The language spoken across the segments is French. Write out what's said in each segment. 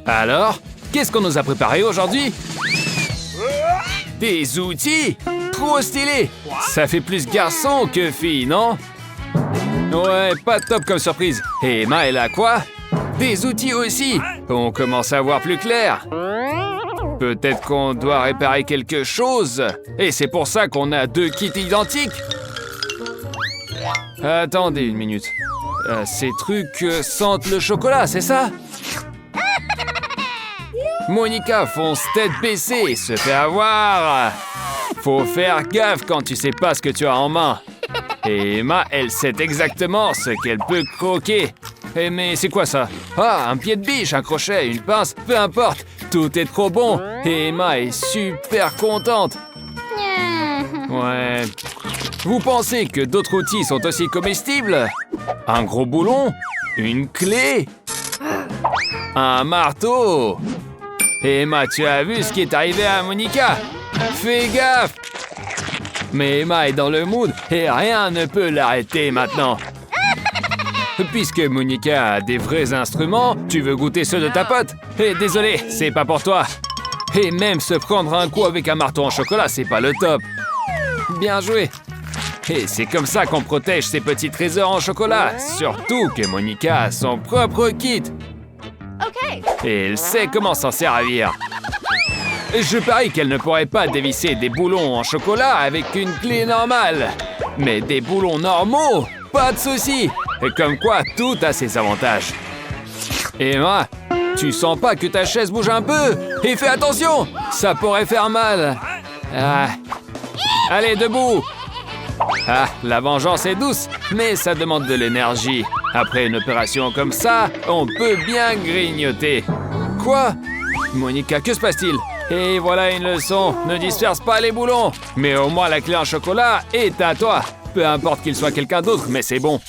Alors, qu'est-ce qu'on nous a préparé aujourd'hui? Des outils? Trop stylé! Ça fait plus garçon que fille, non? Ouais, pas top comme surprise. Et Emma, elle a quoi? Des outils aussi! On commence à voir plus clair. Peut-être qu'on doit réparer quelque chose. Et c'est pour ça qu'on a 2 kits identiques. Attendez une minute. Ces trucs sentent le chocolat, c'est ça? Monica fonce tête baissée et se fait avoir. Faut faire gaffe quand tu sais pas ce que tu as en main. Et Emma, elle sait exactement ce qu'elle peut croquer. Eh, mais c'est quoi ça? Ah, un pied de biche, un crochet, une pince, peu importe. Tout est trop bon. Et Emma est super contente. Ouais. Vous pensez que d'autres outils sont aussi comestibles? Un gros boulon? Une clé? Un marteau? Et Emma, tu as vu ce qui est arrivé à Monica? Fais gaffe! Mais Emma est dans le mood et rien ne peut l'arrêter maintenant. Puisque Monica a des vrais instruments, tu veux goûter ceux de ta pote? Et désolé, c'est pas pour toi. Et même se prendre un coup avec un marteau en chocolat, c'est pas le top. Bien joué. Et c'est comme ça qu'on protège ses petits trésors en chocolat. Surtout que Monica a son propre kit. Et elle sait comment s'en servir. Je parie qu'elle ne pourrait pas dévisser des boulons en chocolat avec une clé normale. Mais des boulons normaux, pas de souci. Et comme quoi, tout a ses avantages. Emma, tu sens pas que ta chaise bouge un peu? Et fais attention, ça pourrait faire mal. Ah. Allez, debout. Ah, la vengeance est douce, mais ça demande de l'énergie. Après une opération comme ça, on peut bien grignoter. Quoi? Monica, que se passe-t-il? Et voilà une leçon, ne disperse pas les boulons. Mais au moins la clé en chocolat est à toi. Peu importe qu'il soit quelqu'un d'autre, mais c'est bon.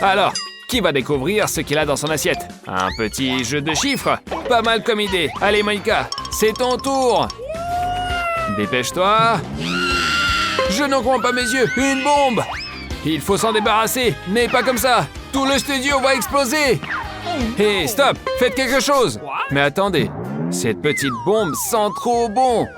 Alors, qui va découvrir ce qu'il a dans son assiette? Un petit jeu de chiffres? Pas mal comme idée. Allez Monica, c'est ton tour. Dépêche-toi. Je n'en crois pas mes yeux, une bombe! Il faut s'en débarrasser, mais pas comme ça. Tout le studio va exploser. Hé, stop, faites quelque chose. Mais attendez, cette petite bombe sent trop bon.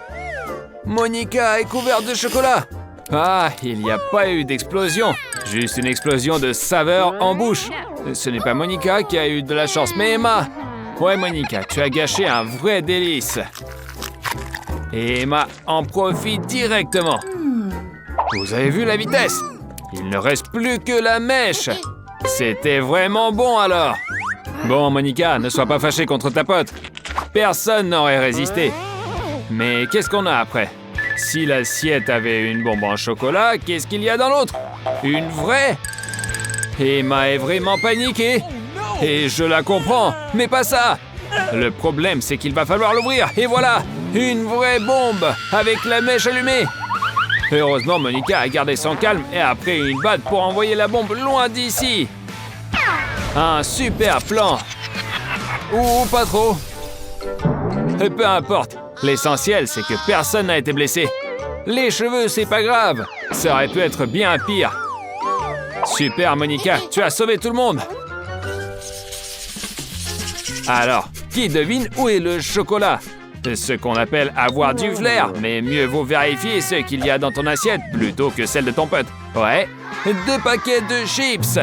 Monica est couverte de chocolat. Ah, il n'y a pas eu d'explosion, juste une explosion de saveur en bouche. Ce n'est pas Monica qui a eu de la chance, mais Emma. Ouais, Monica, tu as gâché un vrai délice. Et Emma en profite directement. Vous avez vu la vitesse? Il ne reste plus que la mèche. C'était vraiment bon alors. Bon, Monica, ne sois pas fâchée contre ta pote. Personne n'aurait résisté. Mais qu'est-ce qu'on a après? Si l'assiette avait une bombe en chocolat, qu'est-ce qu'il y a dans l'autre? Une vraie? Emma est vraiment paniquée. Et je la comprends, mais pas ça. Le problème, c'est qu'il va falloir l'ouvrir. Et voilà, une vraie bombe avec la mèche allumée. Heureusement, Monica a gardé son calme et a pris une batte pour envoyer la bombe loin d'ici. Un super plan. Ou pas trop. Peu importe. L'essentiel, c'est que personne n'a été blessé. Les cheveux, c'est pas grave. Ça aurait pu être bien pire. Super, Monica, tu as sauvé tout le monde. Alors, qui devine où est le chocolat? Ce qu'on appelle avoir du flair, mais mieux vaut vérifier ce qu'il y a dans ton assiette plutôt que celle de ton pote. Ouais, 2 paquets de chips.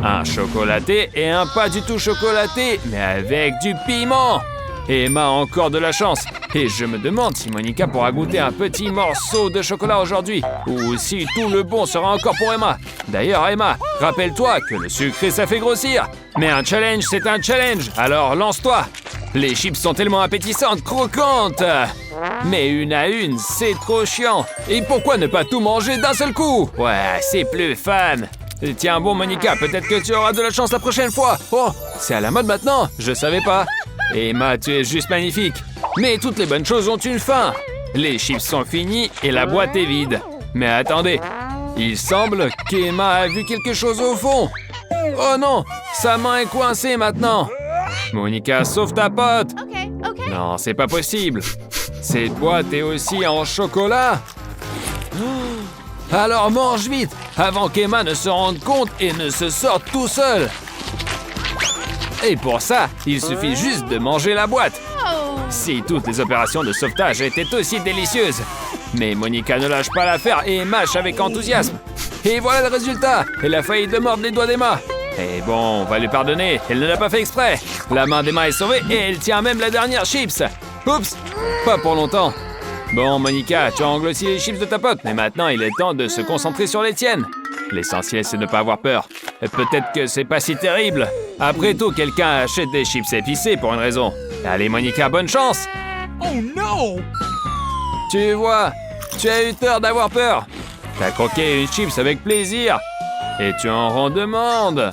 Un chocolaté et un pas du tout chocolaté, mais avec du piment. Emma a encore de la chance. Et je me demande si Monica pourra goûter un petit morceau de chocolat aujourd'hui. Ou si tout le bon sera encore pour Emma. D'ailleurs, Emma, rappelle-toi que le sucré, ça fait grossir. Mais un challenge, c'est un challenge. Alors lance-toi. Les chips sont tellement appétissantes, croquantes. Mais une à une, c'est trop chiant. Et pourquoi ne pas tout manger d'un seul coup? Ouais, c'est plus fun. Tiens bon, Monica, peut-être que tu auras de la chance la prochaine fois. Oh, c'est à la mode maintenant, je savais pas. Emma, tu es juste magnifique. Mais toutes les bonnes choses ont une fin. Les chips sont finis et la boîte est vide. Mais attendez, il semble qu'Emma a vu quelque chose au fond. Oh non, sa main est coincée maintenant. Monica, sauve ta pote. Non, c'est pas possible. Cette boîte est aussi en chocolat. Alors mange vite, avant qu'Emma ne se rende compte et ne se sorte tout seul. Et pour ça, il suffit juste de manger la boîte. Si toutes les opérations de sauvetage étaient aussi délicieuses. Mais Monica ne lâche pas l'affaire et mâche avec enthousiasme. Et voilà le résultat. Elle a failli de mordre les doigts d'Emma. Et bon, on va lui pardonner. Elle ne l'a pas fait exprès. La main d'Emma est sauvée et elle tient même la dernière chips. Oups, pas pour longtemps. Bon, Monica, tu as englouti les chips de ta pote, mais maintenant il est temps de se concentrer sur les tiennes. L'essentiel, c'est de ne pas avoir peur. Peut-être que c'est pas si terrible. Après tout, quelqu'un achète des chips épicées pour une raison. Allez, Monica, bonne chance! Oh non! Tu vois, tu as eu tort d'avoir peur. T'as croqué une chips avec plaisir. Et tu en rends demande.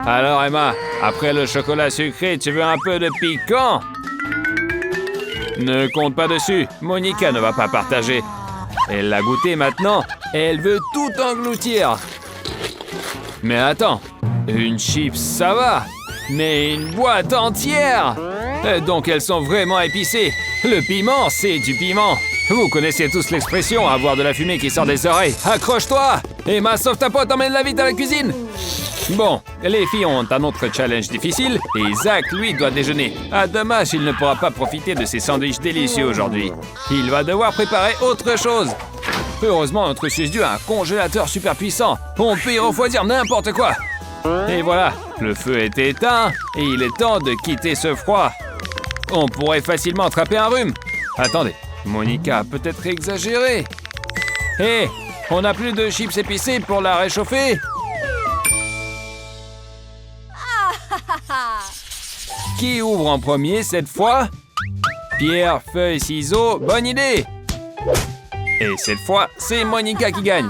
Alors, Emma, après le chocolat sucré, tu veux un peu de piquant? Ne compte pas dessus, Monica ne va pas partager. Elle l'a goûté maintenant et elle veut tout engloutir. Mais attends, une chips ça va, mais une boîte entière! Donc elles sont vraiment épicées. Le piment, c'est du piment. Vous connaissez tous l'expression avoir de la fumée qui sort des oreilles. Accroche-toi! Emma, sauve ta pote, emmène-la vite à la cuisine! Bon, les filles ont un autre challenge difficile et Zach, lui, doit déjeuner. Ah, dommage, il ne pourra pas profiter de ses sandwichs délicieux aujourd'hui. Il va devoir préparer autre chose. Heureusement, notre susdieu a un congélateur super puissant. On peut y refroidir n'importe quoi. Et voilà, le feu est éteint et il est temps de quitter ce froid. On pourrait facilement attraper un rhume. Attendez, Monica a peut-être exagéré. Hé, on n'a plus de chips épicées pour la réchauffer? Qui ouvre en premier cette fois? Pierre, feuille, ciseaux, bonne idée! Et cette fois, c'est Monica qui gagne.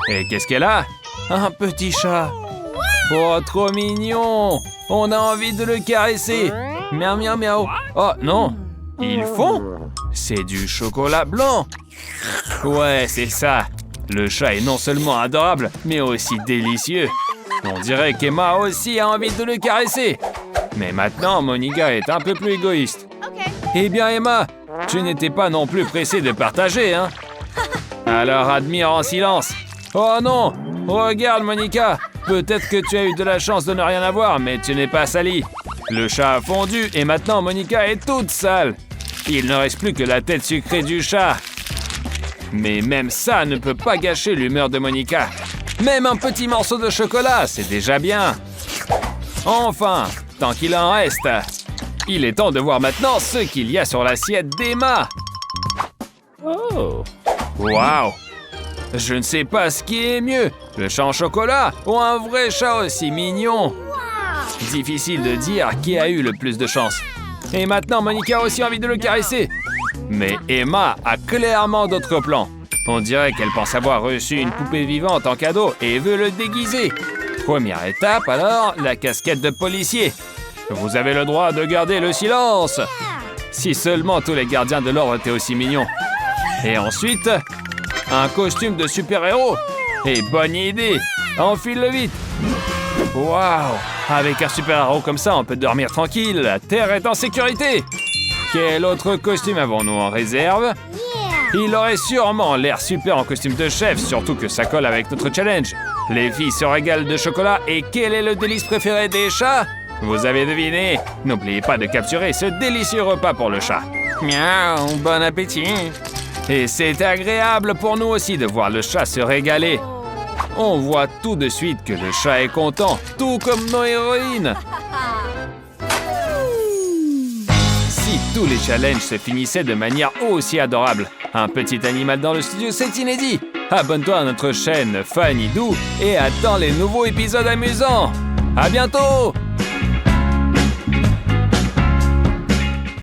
Et qu'est-ce qu'elle a? Un petit chat. Oh, trop mignon! On a envie de le caresser. Miaou, miaou, miaou. Oh, non. Ils font? C'est du chocolat blanc. Ouais, c'est ça. Le chat est non seulement adorable, mais aussi délicieux. On dirait qu'Emma aussi a envie de le caresser. Mais maintenant, Monica est un peu plus égoïste. Eh bien, Emma, tu n'étais pas non plus pressée de partager, hein? Alors admire en silence. Oh non! Regarde, Monica! Peut-être que tu as eu de la chance de ne rien avoir, mais tu n'es pas salie. Le chat a fondu et maintenant Monica est toute sale. Il ne reste plus que la tête sucrée du chat. Mais même ça ne peut pas gâcher l'humeur de Monica. Même un petit morceau de chocolat, c'est déjà bien. Enfin, tant qu'il en reste. Il est temps de voir maintenant ce qu'il y a sur l'assiette d'Emma. Oh! Waouh! Je ne sais pas ce qui est mieux, le chat en chocolat ou un vrai chat aussi mignon. Difficile de dire qui a eu le plus de chance. Et maintenant, Monica a aussi envie de le caresser. Mais Emma a clairement d'autres plans. On dirait qu'elle pense avoir reçu une poupée vivante en cadeau et veut le déguiser. Première étape alors, la casquette de policier. Vous avez le droit de garder le silence. Si seulement tous les gardiens de l'ordre étaient aussi mignons. Et ensuite, un costume de super-héros. Et bonne idée, enfile-le vite. Waouh, avec un super-héros comme ça, on peut dormir tranquille. La Terre est en sécurité. Quel autre costume avons-nous en réserve? Il aurait sûrement l'air super en costume de chef, surtout que ça colle avec notre challenge. Les filles se régalent de chocolat et quel est le délice préféré des chats? Vous avez deviné? N'oubliez pas de capturer ce délicieux repas pour le chat. Miaou, bon appétit! Et c'est agréable pour nous aussi de voir le chat se régaler. On voit tout de suite que le chat est content, tout comme nos héroïnes. Si tous les challenges se finissaient de manière aussi adorable. Un petit animal dans le studio, c'est inédit. Abonne-toi à notre chaîne Fanny Doo et attends les nouveaux épisodes amusants. À bientôt!